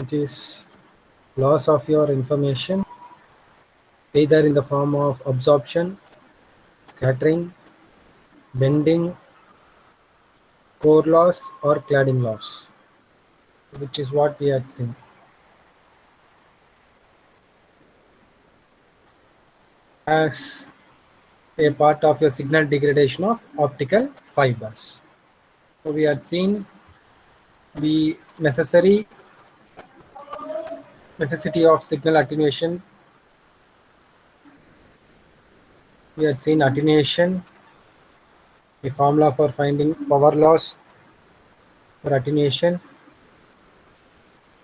which is loss of your information, either in the form of absorption, scattering, bending, core loss, or cladding loss, which is what we had seen. As a part of your signal degradation of optical fibers. So we had seen the necessity of signal attenuation. We had seen attenuation, a formula for finding power loss for attenuation.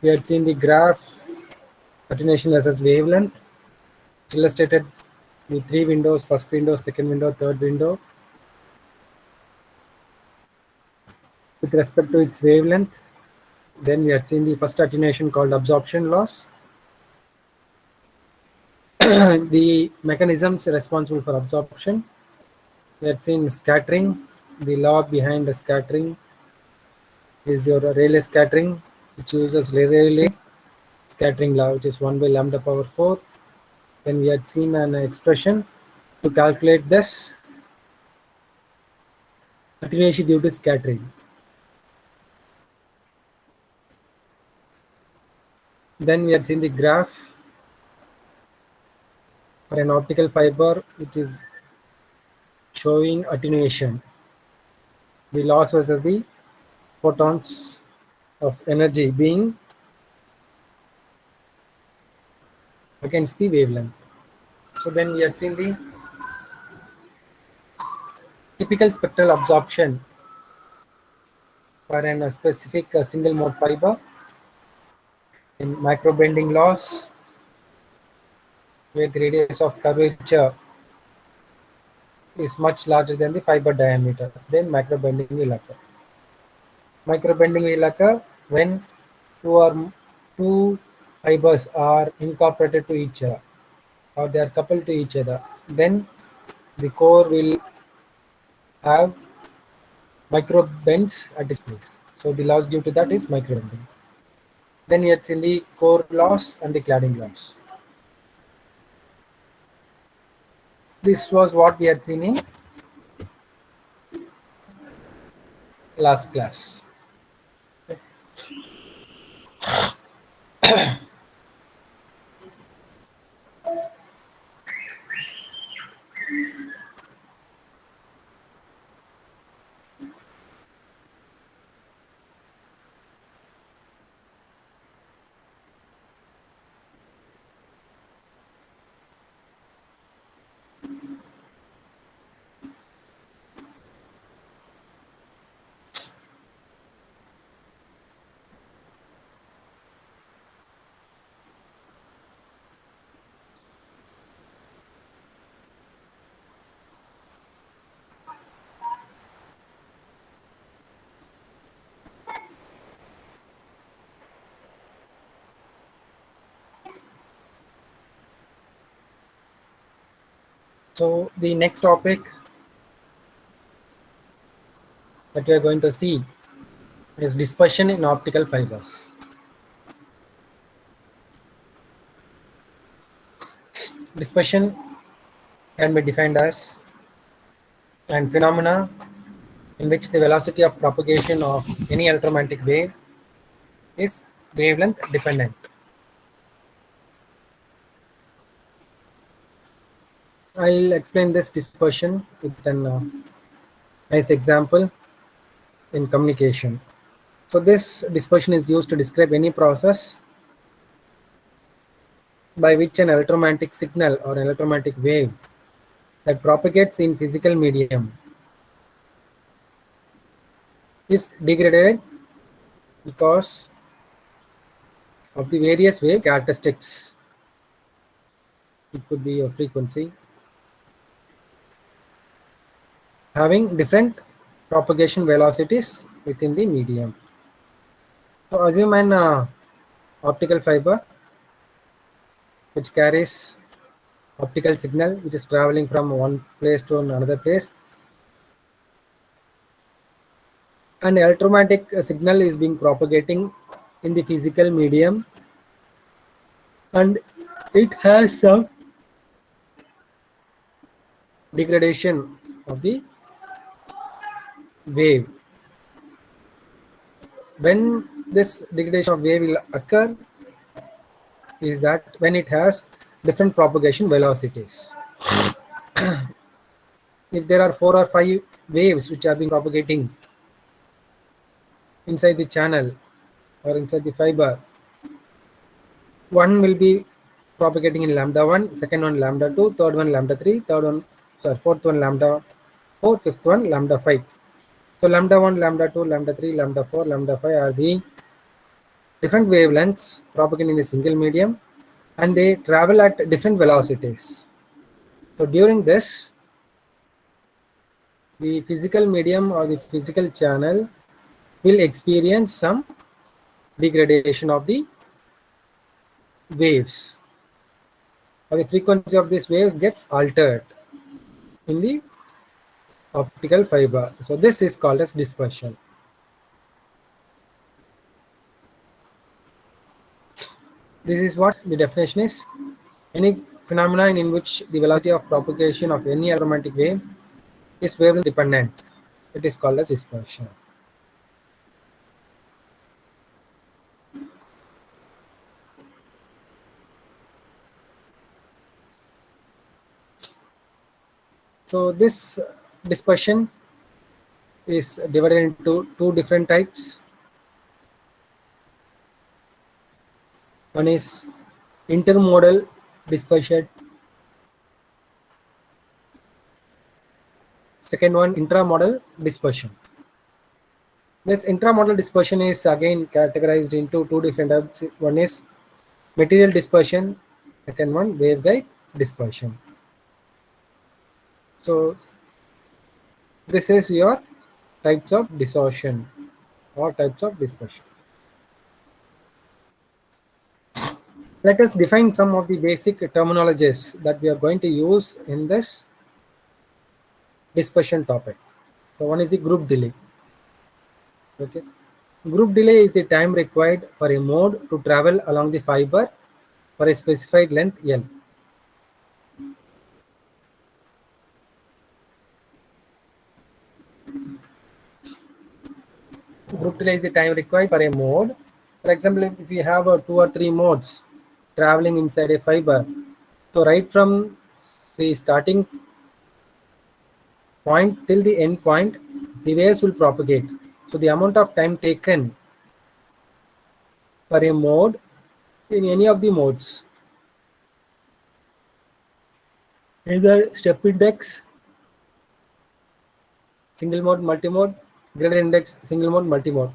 We had seen the graph attenuation versus wavelength, illustrated the three windows: first window, second window, third window, with respect to its wavelength. Then we had seen the first attenuation called absorption loss. The mechanisms responsible for absorption. We had seen scattering. The law behind the scattering is your Rayleigh scattering, which uses Rayleigh scattering law, which is 1 by lambda power 4. Then we had seen an expression to calculate this attenuation due to scattering. Then we had seen the graph for an optical fiber, which is showing attenuation, the loss versus the photons of energy being against the wavelength. So then we had seen the typical spectral absorption for a specific single mode fiber in microbending loss, where the radius of curvature is much larger than the fiber diameter. Then microbending will occur. Microbending will occur when two fibers are incorporated to each other, or they are coupled to each other. Then the core will have microbends at its place. So the loss due to that is microbending. Then we had seen the core loss and the cladding loss. This was what we had seen in last class. So the next topic that we are going to see is dispersion in optical fibers. Dispersion can be defined as a phenomena in which the velocity of propagation of any electromagnetic wave is wavelength dependent. I'll explain this dispersion with a nice example in communication. So this dispersion is used to describe any process by which an electromagnetic signal or electromagnetic wave that propagates in physical medium is degraded because of the various wave characteristics. It could be a frequency having different propagation velocities within the medium. So assume an optical fiber which carries optical signal which is traveling from one place to another place. An electromagnetic signal is being propagating in the physical medium, and it has some degradation of the wave. When this degradation of wave will occur is that when it has different propagation velocities. If there are 4 or 5 waves which are being propagating inside the channel or inside the fiber, one will be propagating in lambda 1, second one lambda 2, third one lambda 3, fourth one lambda 4, fifth one lambda 5. So lambda 1, lambda 2, lambda 3, lambda 4, lambda 5 are the different wavelengths propagating in a single medium, and they travel at different velocities. So during this, the physical medium or the physical channel will experience some degradation of the waves, or the frequency of these waves gets altered in the optical fiber. So this is called as dispersion. This is what the definition is. Any phenomenon in which the velocity of propagation of any electromagnetic wave is wavelength dependent, it is called as dispersion. So this dispersion is divided into two different types. One is intermodal dispersion. Second one, intramodal dispersion. This intramodal dispersion is again categorized into two different types. One is material dispersion, second one waveguide dispersion. So this is your types of distortion or types of dispersion. Let us define some of the basic terminologies that we are going to use in this dispersion topic. So one is the group delay. Okay. Group delay is the time required for a mode to travel along the fiber for a specified length L. Group delay is the time required for a mode. For example, if you have 2 or 3 modes traveling inside a fiber, so right from the starting point till the end point, the waves will propagate. So the amount of time taken for a mode in any of the modes, either step index, single mode, multi-mode, gradient index, single mode, multi-mode.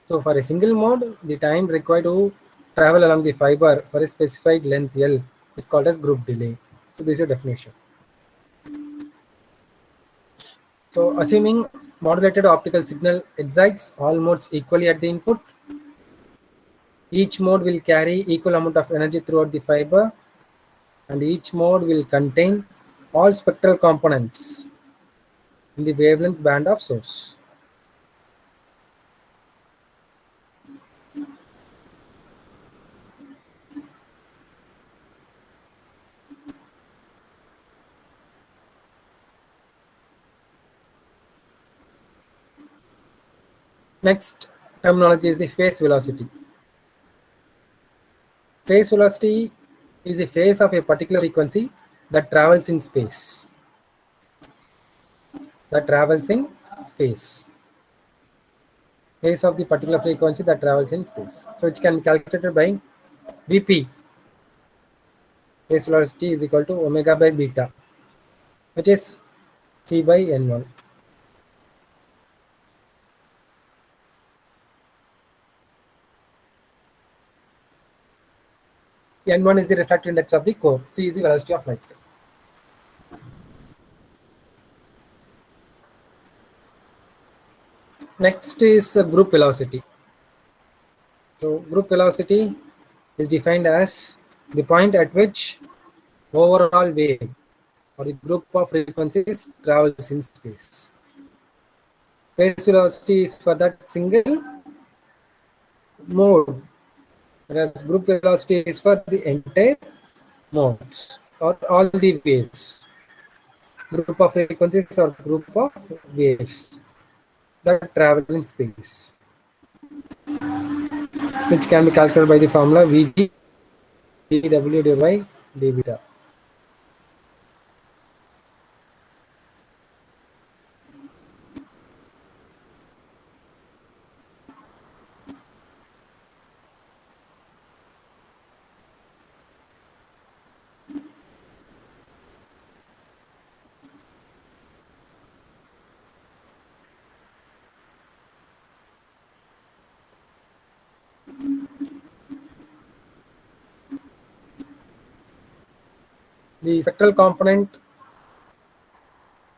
So for a single mode, the time required to travel along the fiber for a specified length L is called as group delay. So this is a definition. So assuming modulated optical signal excites all modes equally at the input, each mode will carry equal amount of energy throughout the fiber, and each mode will contain all spectral components in the wavelength band of source. Next terminology is the phase velocity. Phase velocity is the phase of a particular frequency that travels in space. Phase of the particular frequency that travels in space. So it can be calculated by Vp. Phase velocity is equal to omega by beta, which is C by N1. N1 is the refractive index of the core. C is the velocity of light. Next is group velocity. So group velocity is defined as the point at which overall wave or the group of frequencies travels in space. Phase velocity is for that single mode, whereas group velocity is for the entire modes or all the waves. Group of frequencies or group of waves that travel in space, which can be calculated by the formula Vg dw divided by d beta. The spectral component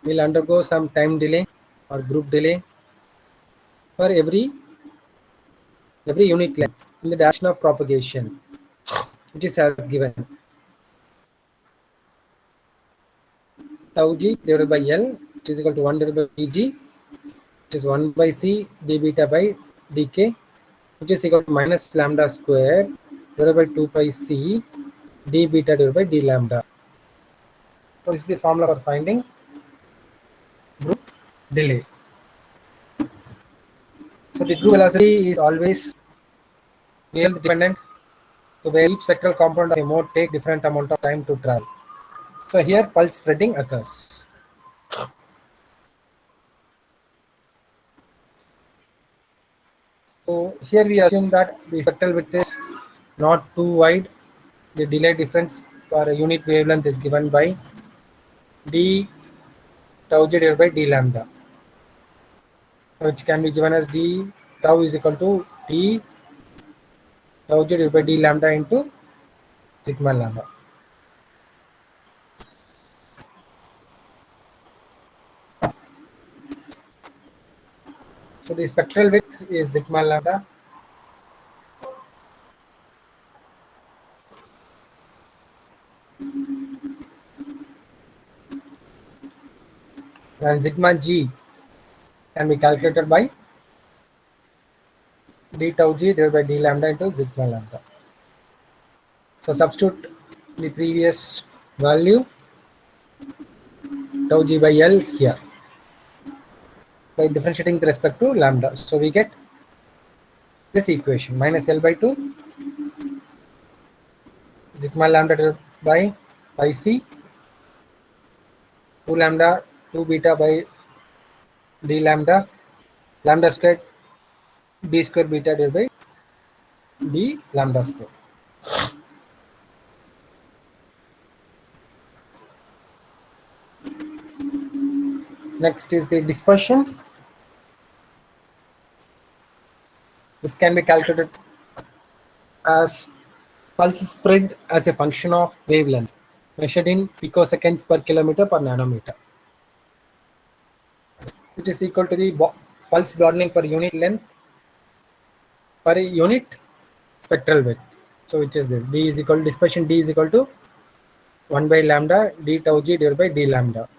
will undergo some time delay or group delay for every unit length in the direction of propagation, which is as given. Tau g divided by L, which is equal to 1 divided by Vg, which is 1 by C d beta by dk, which is equal to minus lambda square divided by 2 pi C d beta divided by d lambda. So this is the formula for finding group delay. So the group velocity is always wavelength dependent, so where each spectral component of a mode take different amount of time to travel. So here pulse spreading occurs. So here we assume that the spectral width is not too wide. The delay difference for a unit wavelength is given by d tau j divided by d lambda, which can be given as d tau is equal to d tau j divided by d lambda into sigma lambda. So the spectral width is sigma lambda, and sigma g can be calculated by d tau g divided by d lambda into sigma lambda. So substitute the previous value tau g by L here by differentiating with respect to lambda. So we get this equation minus L by 2 sigma lambda divided by pi c 2 lambda 2 beta by d lambda lambda squared d square beta divided by d lambda square. Next is the dispersion. This can be calculated as pulse spread as a function of wavelength measured in picoseconds per kilometer per nanometer, which is equal to the pulse broadening per unit length per unit spectral width. So which is this d is equal to dispersion d is equal to 1 by lambda d tau g divided by d lambda.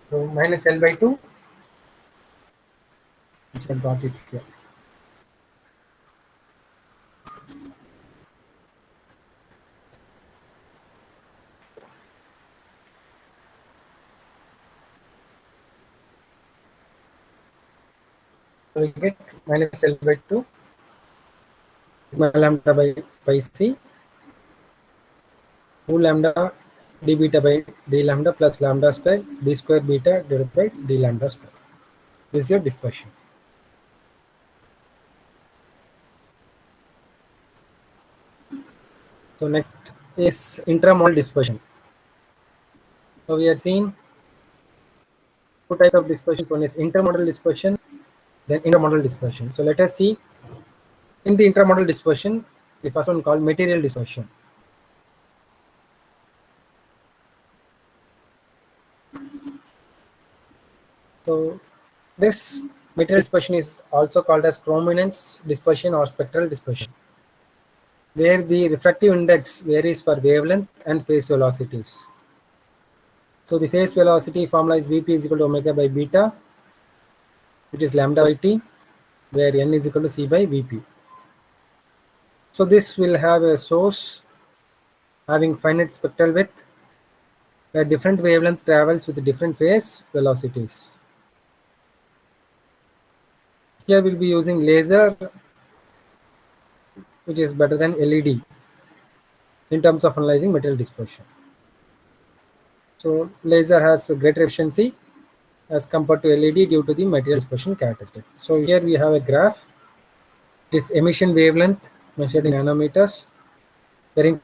So minus L by 2, which I got it here. So we get minus L by 2 sigma lambda by pi c 2 lambda d beta by d lambda plus lambda square d square beta divided by d lambda square. This is your dispersion. So next is intramodal dispersion. So we are seeing two types of dispersion. One is intermodal dispersion, then intermodal dispersion. So let us see in the intermodal dispersion, the first one called material dispersion. So this material dispersion is also called as chrominance dispersion or spectral dispersion. where the refractive index varies for wavelength and phase velocities. So the phase velocity formula is Vp is equal to omega by beta, which is lambda by t, where n is equal to c by Vp. So this will have a source having finite spectral width, where different wavelength travels with different phase velocities. Here we'll be using laser, which is better than LED in terms of analyzing material dispersion. So laser has a greater efficiency as compared to LED due to the material dispersion characteristic. So here we have a graph. This emission wavelength measured in nanometers, varying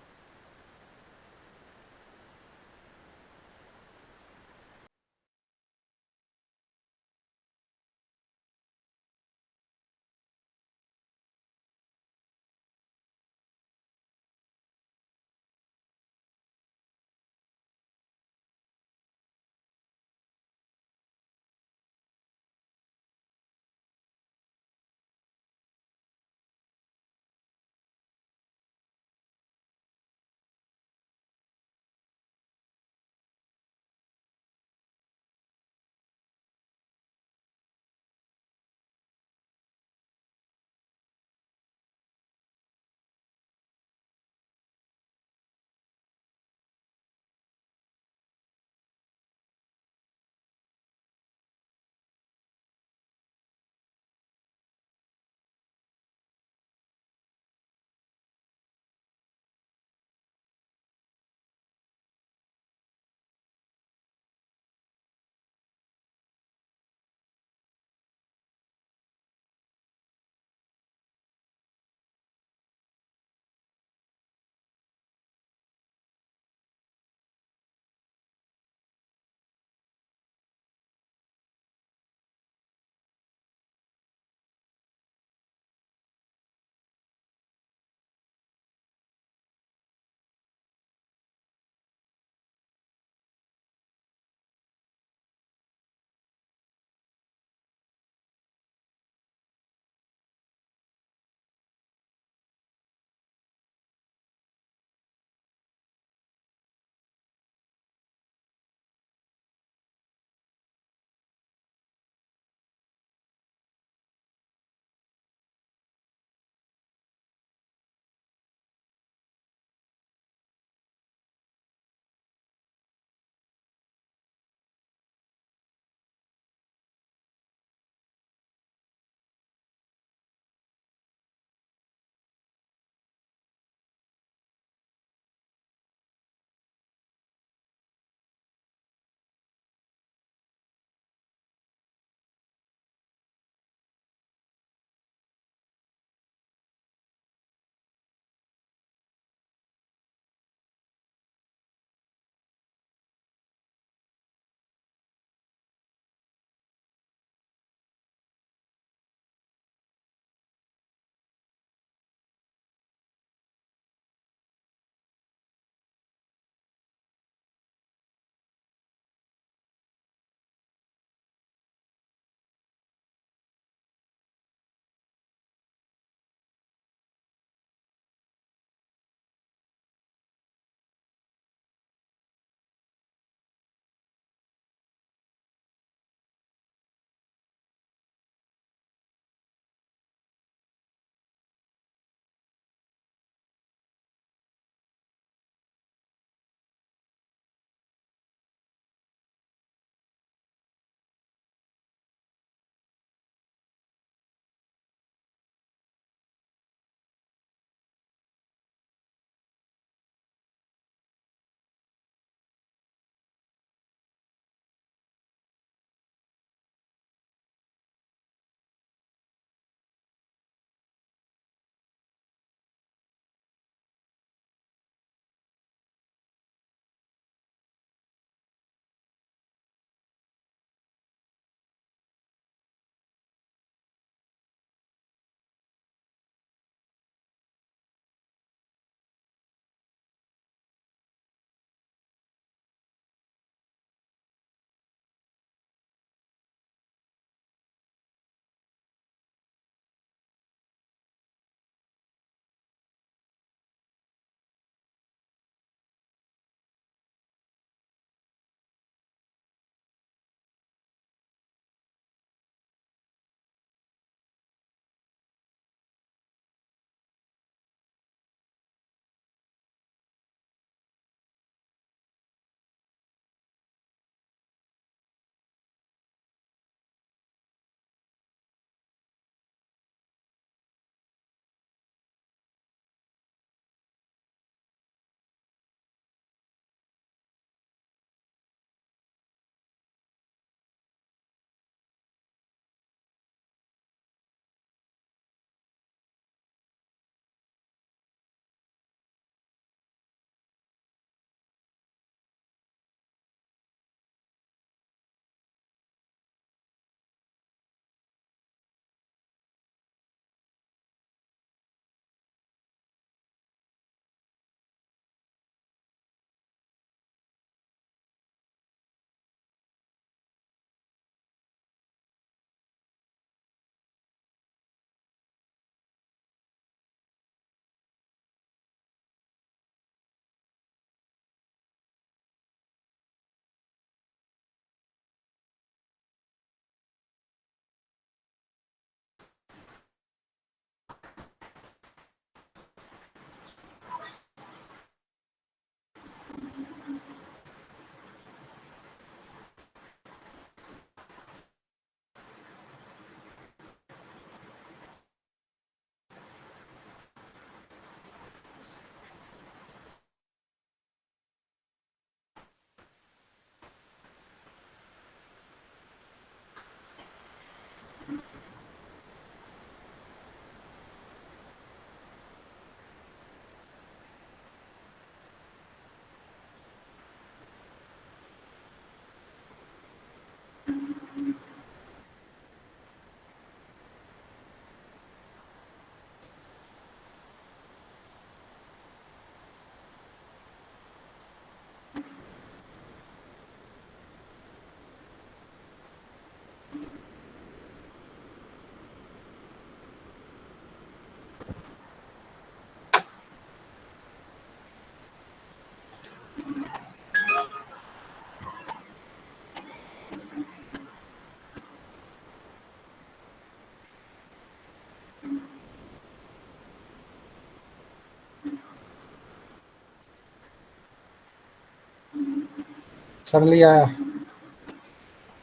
Suddenly,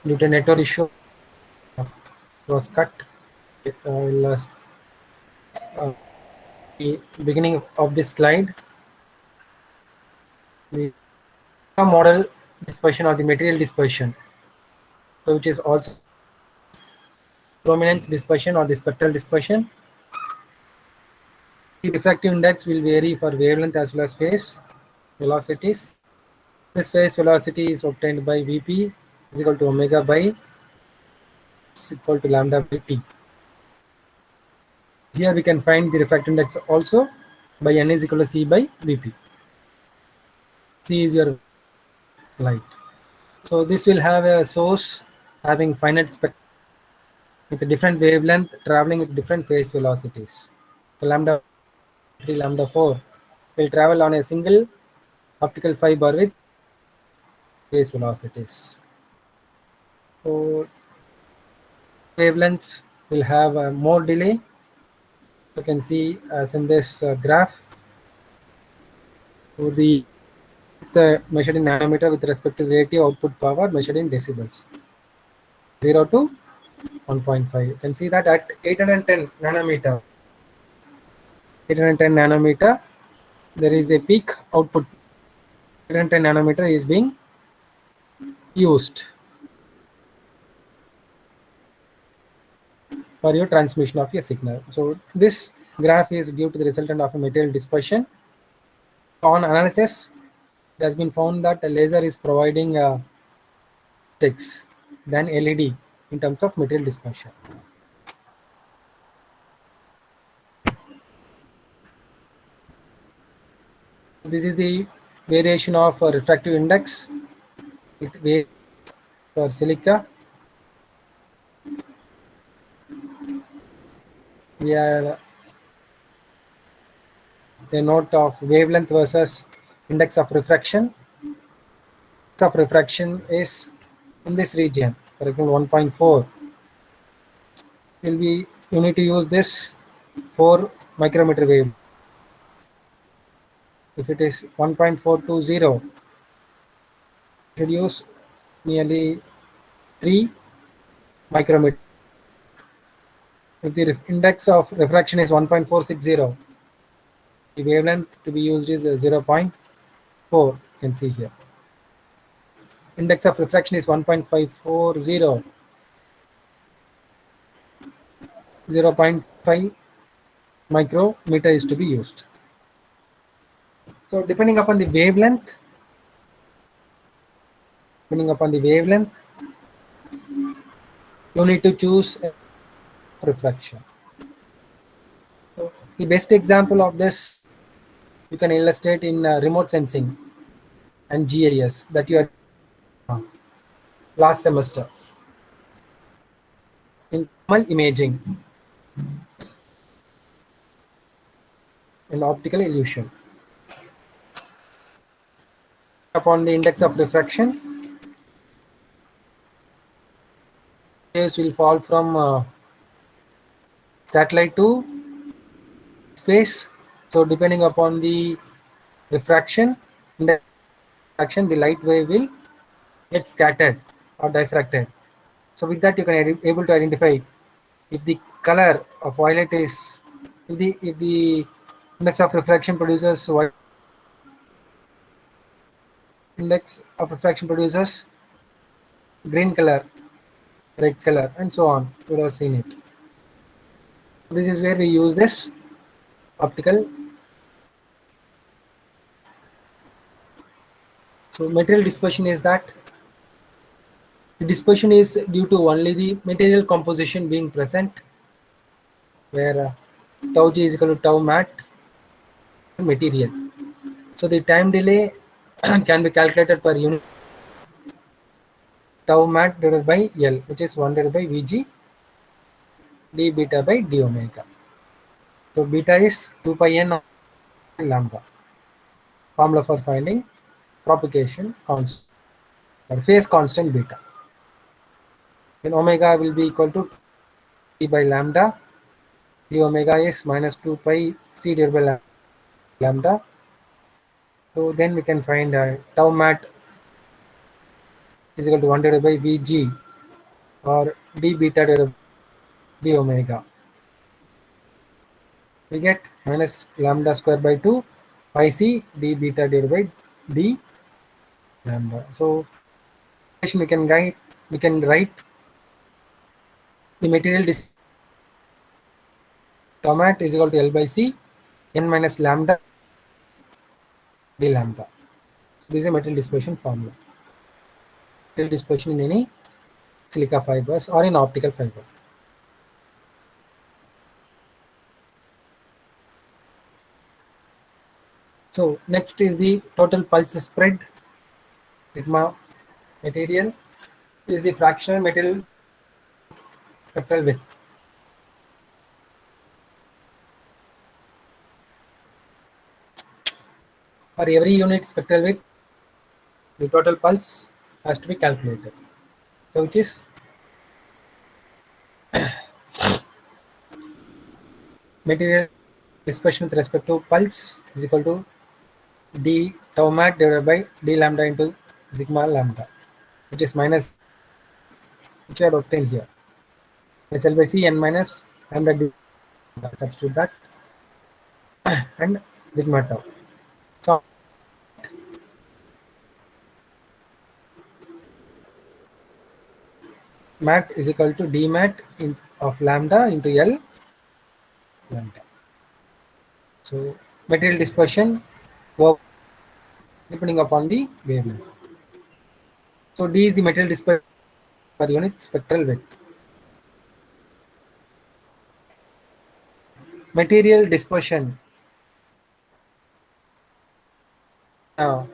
due to network issue, was cut. Last the beginning of this slide, the model dispersion or the material dispersion, so which is also prominence dispersion or the spectral dispersion. The refractive index will vary for wavelength as well as phase velocities. This phase velocity is obtained by Vp is equal to omega by is equal to lambda by t. Here we can find the refractive index also by n is equal to c by Vp. C is your light. So this will have a source having finite spectrum with a different wavelength traveling with different phase velocities. So lambda 3, lambda 4 will travel on a single optical fiber with phase velocities. So wavelengths will have more delay. You can see as in this graph. So the measured in nanometer with respect to relative output power measured in decibels. 0 to 1.5. You can see that at 810 nanometer, there is a peak output. 810 nanometer is being used for your transmission of a signal. So this graph is due to the resultant of a material dispersion. On analysis, it has been found that a laser is providing 6 than LED in terms of material dispersion. This is the variation of refractive index with for silica. We have a note of wavelength versus index of refraction. Index of refraction is in this region, for example 1.4. You need to use this 4 micrometer wave. If it is 1.420, you should use nearly 3 micrometer. If the index of refraction is 1.460, the wavelength to be used is 0.4. You can see here. Index of refraction is 1.540. 0.5 micrometer is to be used. So depending upon the wavelength, you need to choose refraction. So the best example of this you can illustrate in remote sensing and GIS that you had last semester. In thermal imaging and optical illusion. Upon the index of refraction, waves will fall from satellite to space. So depending upon the refraction, the light wave will get scattered or diffracted. So with that you can able to identify if the color of violet is if the index of refraction produces white, index of refraction produces green color, red color, and so on. You would have seen it. This is where we use this optical. So material dispersion is that the dispersion is due to only the material composition being present, where tau g is equal to tau mat material. So the time delay can be calculated per unit tau mat divided by L, which is 1 divided by Vg d beta by d omega. So beta is 2 pi n lambda. Formula for finding propagation constant or phase constant beta. Then omega will be equal to T by lambda. D omega is minus 2 pi C divided by lambda. So then we can find tau mat is equal to 1 divided by Vg or d beta divided by d omega. We get minus lambda square by 2 pi c d beta divided by d lambda. So we can write the material tau mat is equal to L by C n minus lambda d lambda. This is a material dispersion formula. Material dispersion in any silica fibers or in optical fiber. So next is the total pulse spread. Sigma material is the fractional material spectral width. For every unit spectral width, the total pulse has to be calculated. So which is material dispersion with respect to pulse is equal to d tau mat divided by d lambda into sigma lambda, which is minus, which I had obtained here. It's L by C n minus lambda d lambda. Substitute that and sigma tau. So mat is equal to d mat of lambda into L lambda. So material dispersion depending upon the wavelength. So d is the material dispersion per unit spectral width. Material dispersion. Uh,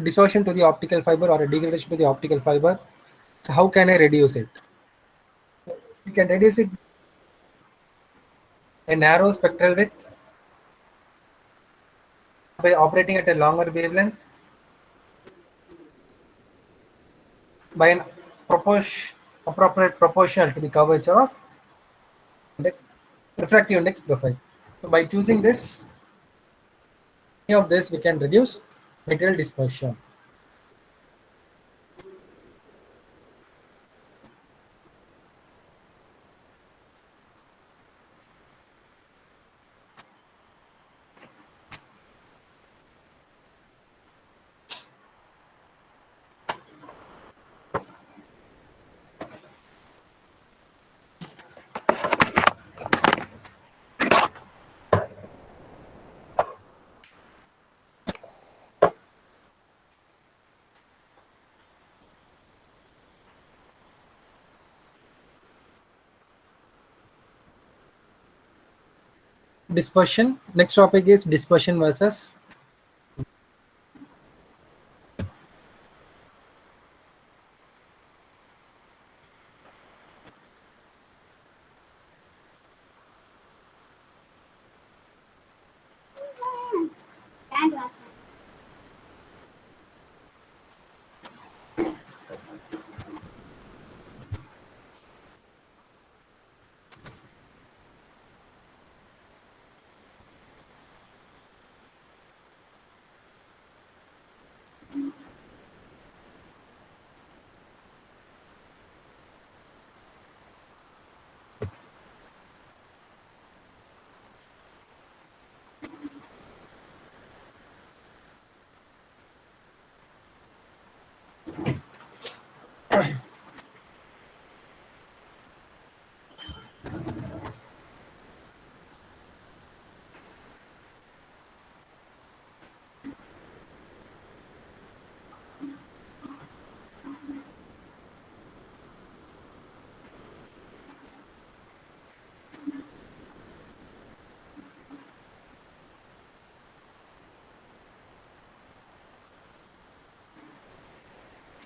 Distortion to the optical fiber or a degradation to the optical fiber. So how can I reduce it? You can reduce it a narrow spectral width by operating at a longer wavelength by an appropriate proportional to the curvature of refractive index profile. So by choosing this, any of this we can reduce material dispersion. Dispersion. Next topic is dispersion versus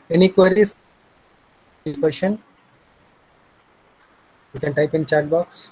any queries? Dispersion. You can type in chat box.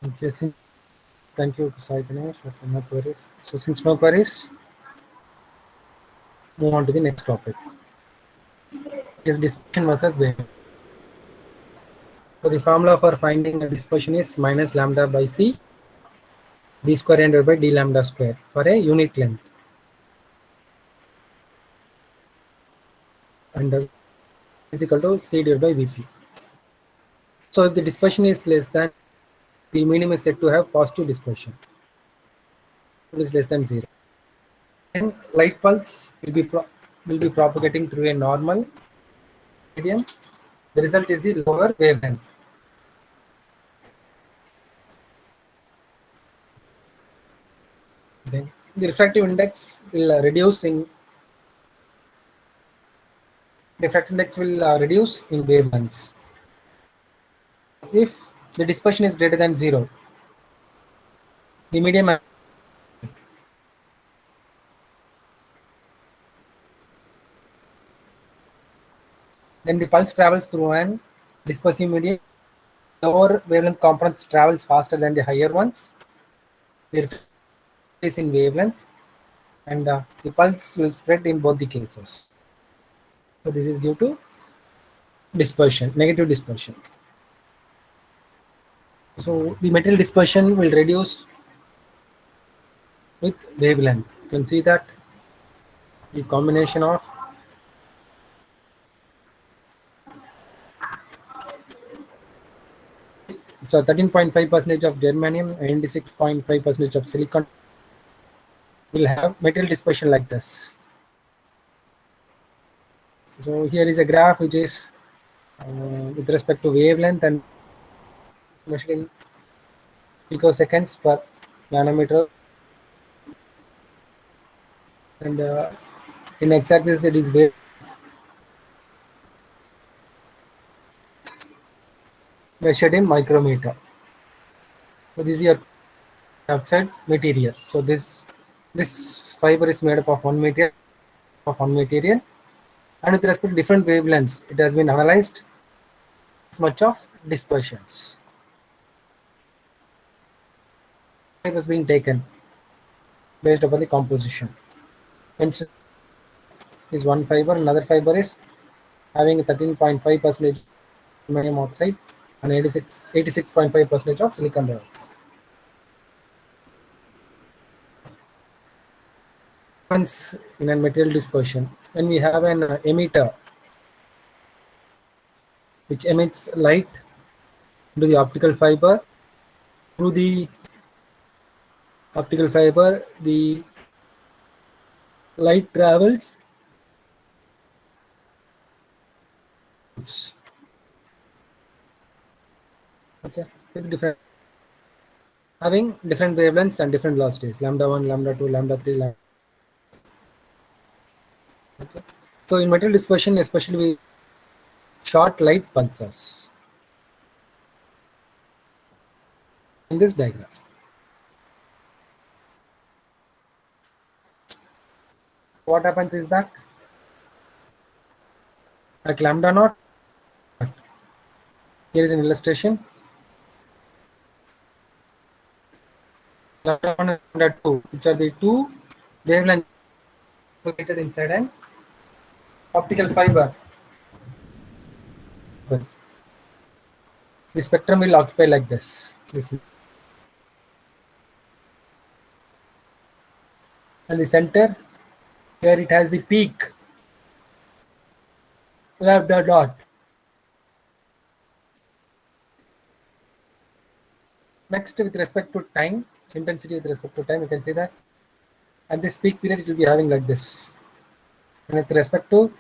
Okay, thank you, Sai Ganesh. Okay, no queries. So since no queries, move on to the next topic. It is dispersion versus wavelength. So the formula for finding a dispersion is minus lambda by c d square n divided by d lambda square for a unit length. And is equal to c divided by vp. So if the dispersion is less than, the medium is said to have positive dispersion. It is less than 0. Then light pulse will be propagating through a normal medium. The result is the lower wavelength. Then the refractive index will reduce in wavelengths. If the dispersion is greater than 0, the medium, then the pulse travels through an dispersive medium. Lower wavelength components travels faster than the higher ones. The is in wavelength, and the pulse will spread in both the cases. So this is due to dispersion, negative dispersion. So the material dispersion will reduce with wavelength. You can see that the combination of so 13.5% of germanium and 96.5% of silicon will have material dispersion like this. So here is a graph which is with respect to wavelength and measured in picoseconds per nanometer, and in x-axis it is wave measured in micrometer. So this is your outside material. So this fiber is made up of one material, and with respect to different wavelengths, it has been analyzed as much of dispersions. It was being taken based upon the composition. Hence, is one fiber, another fiber is having 13.5% aluminum oxide and 86.5% of silicon dioxide. Once in a material dispersion, when we have an emitter which emits light into the optical fiber, through the optical fiber, the light travels okay with different having different wavelengths and different velocities, lambda 1, lambda 2, lambda 3, lambda. Okay. So in material dispersion, especially we short light pulses in this diagram. What happens is that at lambda naught, here is an illustration. Lambda 1 and lambda 2, which are the two wavelengths located inside an optical fiber. The spectrum will occupy like this. And the center, where it has the peak, lambda dot. Next, with respect to time, intensity with respect to time, you can see that at this peak period it will be having like this. And with respect to, you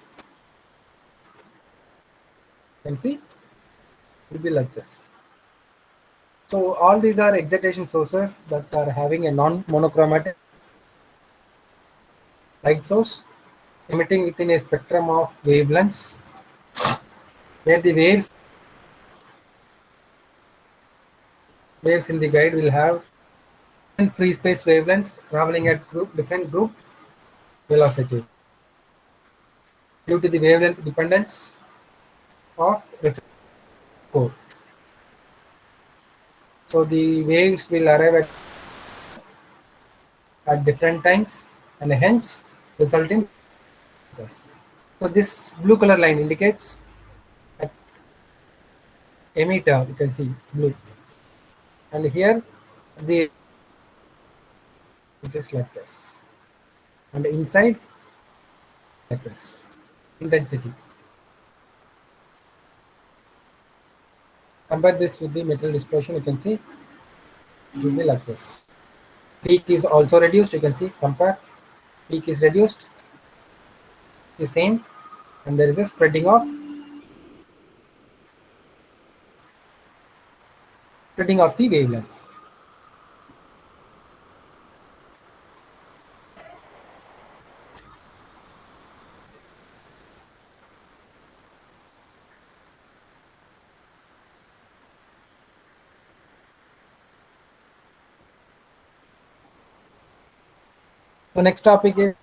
can see, it will be like this. So all these are excitation sources that are having a non-monochromatic light source emitting within a spectrum of wavelengths, where the waves in the guide will have free space wavelengths traveling at different group velocity due to the wavelength dependence of reflection core. So the waves will arrive at different times and hence result in frequencies. So this blue color line indicates at emitter, you can see blue, and here the it is like this, and inside like this intensity. Compare this with the metal dispersion, you can see it will be like this. Peak is also reduced, you can see, compare, peak is reduced, the same, and there is a spreading of the wavelength. So next topic is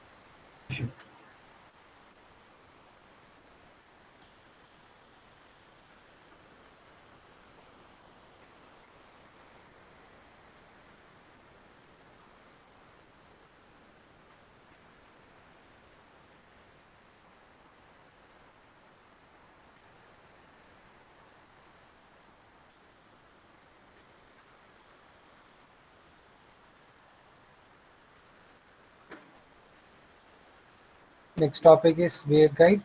waveguide.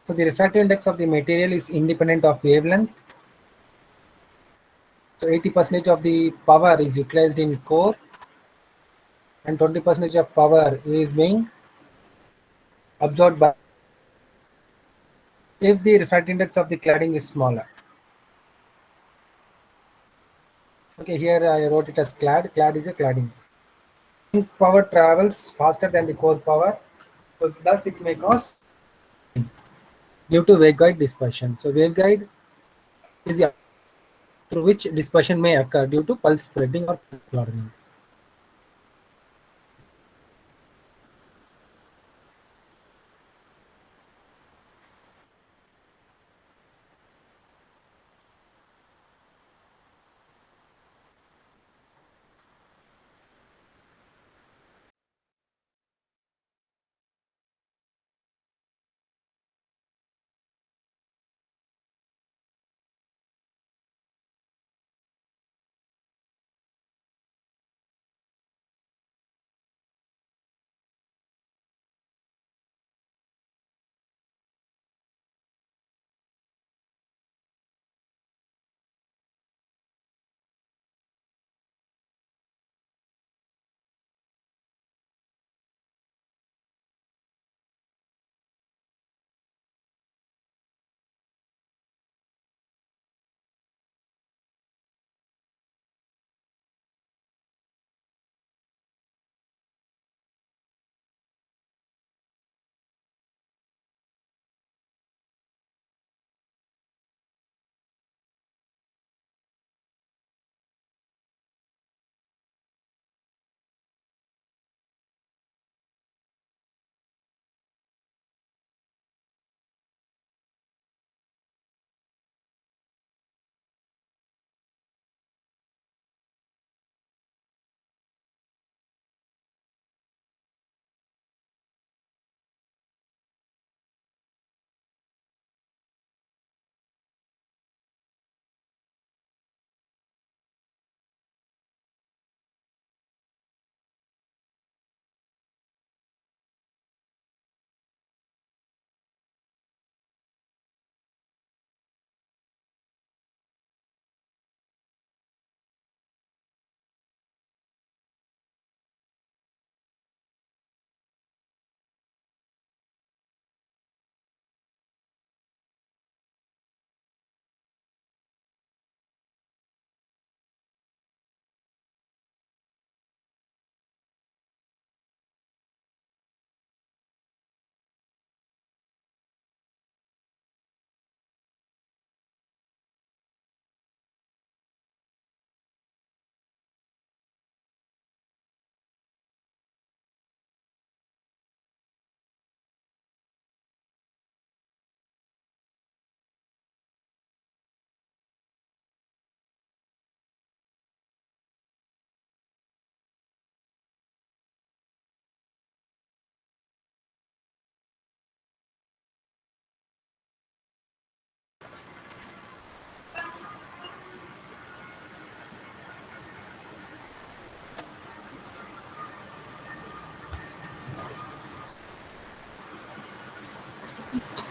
So the refractive index of the material is independent of wavelength. So 80% of the power is utilized in core and 20% of power is being absorbed by if the refractive index of the cladding is smaller. Okay, here I wrote it as clad. Clad is a cladding. Power travels faster than the core power, so thus it may cause due to waveguide dispersion. So waveguide is the through which dispersion may occur due to pulse spreading or broadening.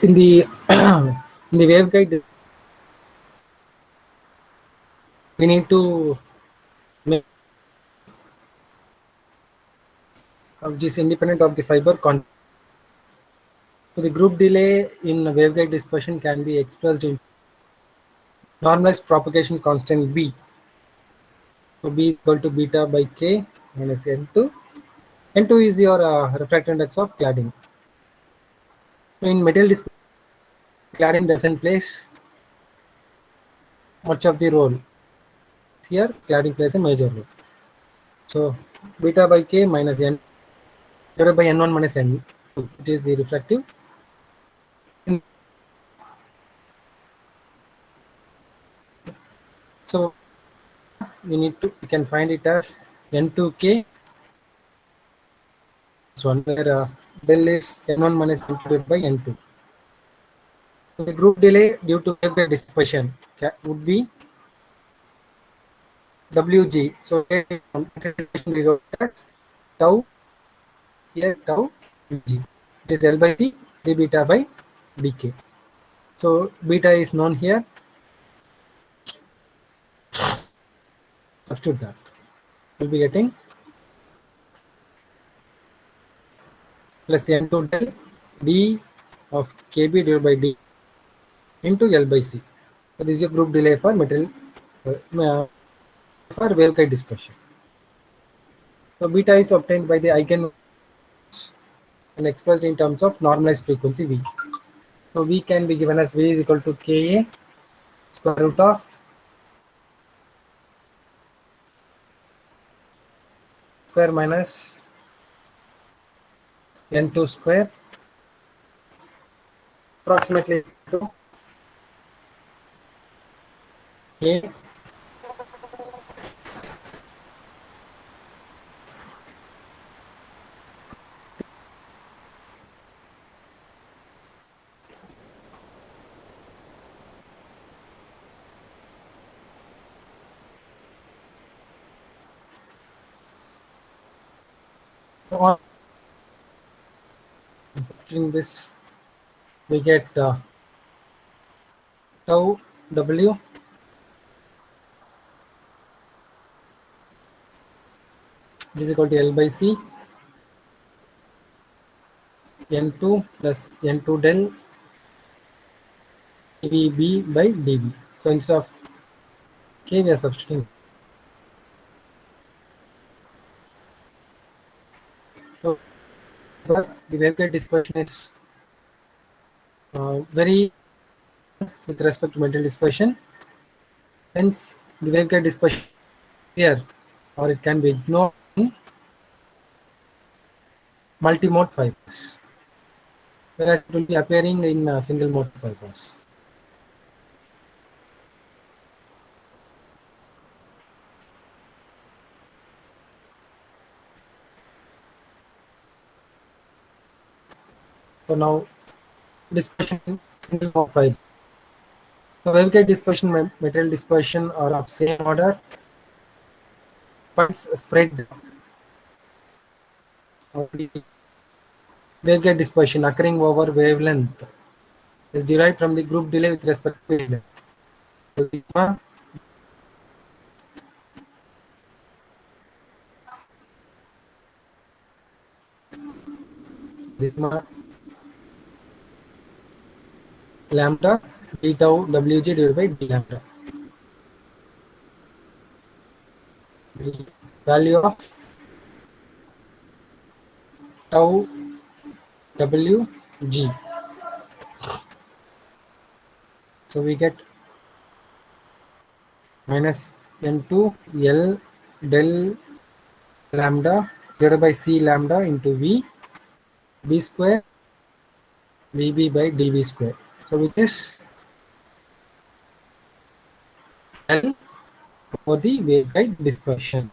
in the in the waveguide, we need to make which is independent of the fiber content. So the group delay in waveguide dispersion can be expressed in normalized propagation constant B. So B is equal to beta by K minus N2. N2 is your refractor index of cladding. So in material dispersion, cladding doesn't place much of the role. Here, cladding plays a major role. So beta by K minus N divided by N1 minus N2. It is the refractive. So we can find it as N2K 1, where del is N1 minus N2 divided by N2. So the group delay due to waveguide dispersion would be WG. So we wrote as tau, here tau G. It is L by C d beta by dk. So beta is known here. Substitute that. We'll be getting plus N2 del d of Kb divided by d into L by C. So this is a group delay for material for waveguide dispersion. So beta is obtained by the eigen and expressed in terms of normalized frequency V. So V can be given as V is equal to Ka square root of square minus N2 square approximately to A so on. Substituting this, we get tau W is equal to L by C N2 plus N2 del dVB by dV. So instead of K, we are substituting. So the waveguide dispersion is very with respect to material dispersion. Hence, the waveguide dispersion here, or it can be ignored in multi-mode fibers, whereas it will be appearing in single mode fibers. So now dispersion in single mode fiber. So waveguide dispersion, material dispersion are of same order, but spread of the waveguide dispersion occurring over wavelength is derived from the group delay with respect to wavelength. So sigma lambda d tau wg divided by d lambda. The value of tau wg. So we get minus n2 L del lambda divided by C lambda into V B square VB by dV square. So which is L for the waveguide dispersion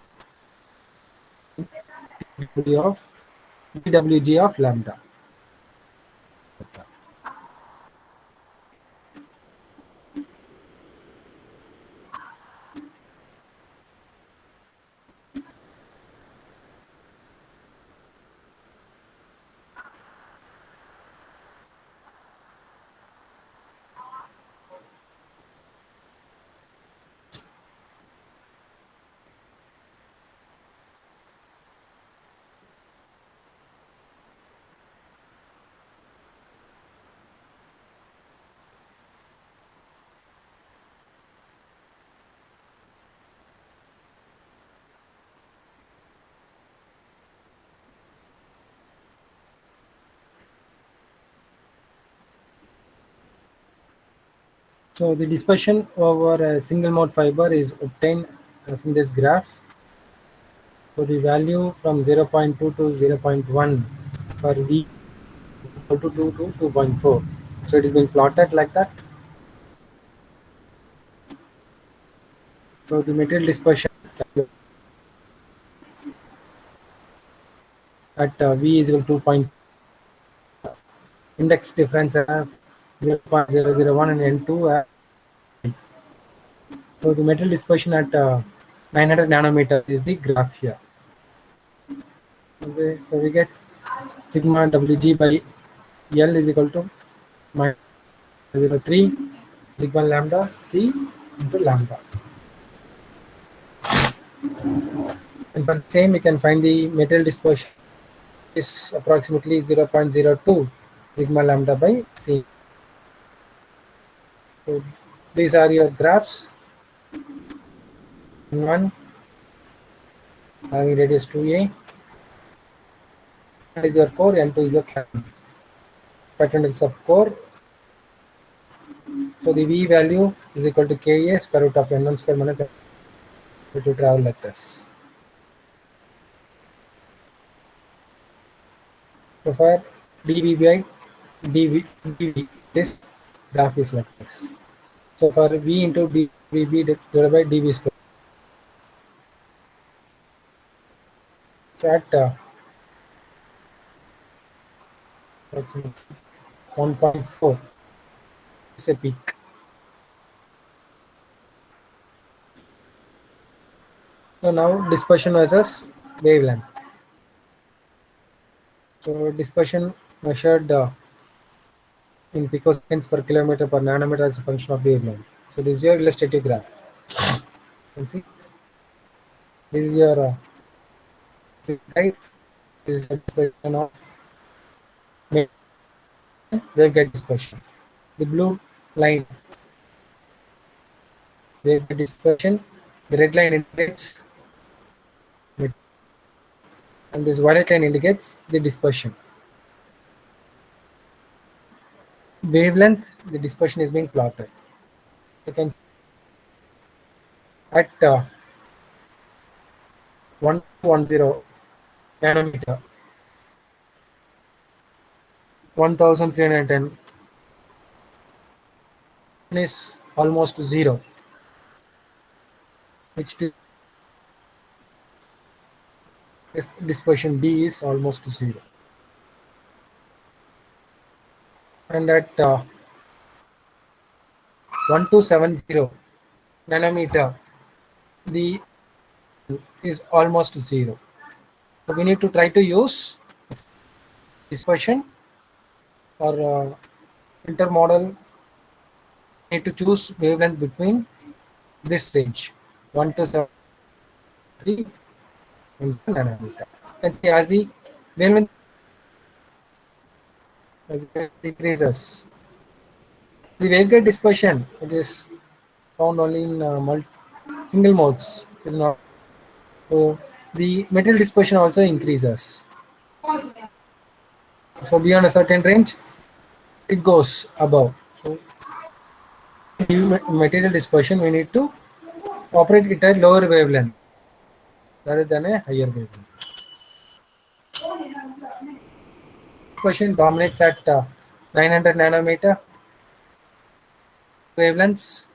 of dWg of lambda. So the dispersion over a single mode fiber is obtained as in this graph. So the value from 0.2 to 0.1 for V equal to 2 to 2.4. So it is being plotted like that. So the material dispersion at V is equal to 2. Index difference of 0.001 and N2. So the material dispersion at 900 nanometer is the graph here. Okay, so we get sigma Wg by L is equal to minus 0.03 sigma lambda C into lambda. And for the same, we can find the material dispersion is approximately 0.02 sigma lambda by C. So these are your graphs. One having radius 2a, and is your core, N2 is your patterns of core. So the V value is equal to Ka square root of N1 square minus N2 to travel like this. So for dV by dV, this graph is like this. So for V into dVb divided by dV square. So at 1.4 is a peak. So now dispersion versus wavelength. So dispersion measured in picoseconds per kilometer per nanometer as a function of the wavelength. So this is your illustrative graph. You can see this is your right. This is the dispersion of waveguide dispersion. The blue line waveguide dispersion. The red line indicates, and this violet line indicates the dispersion. Wavelength, the dispersion is being plotted. You can at 110 nanometer, 1310 is almost zero, which dispersion D is almost zero. And at 1270 nanometer, the is almost zero. So we need to try to use dispersion or intermodal. We need to choose wavelength between this range 1273 nanometer. You can see as the wavelength decreases, the waveguide dispersion, which is found only in single modes, is not. So the material dispersion also increases. So beyond a certain range, it goes above. So material dispersion, we need to operate it at lower wavelength rather than a higher wavelength. Dispersion dominates at 900 nanometer wavelengths.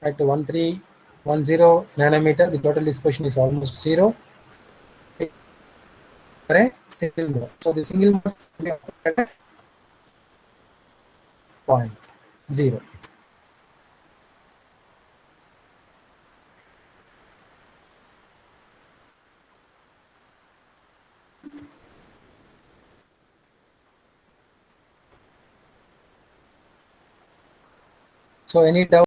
At 1310 nanometer, the total dispersion is almost zero. For a single mode. So the single mode is at 0.0. So any doubt?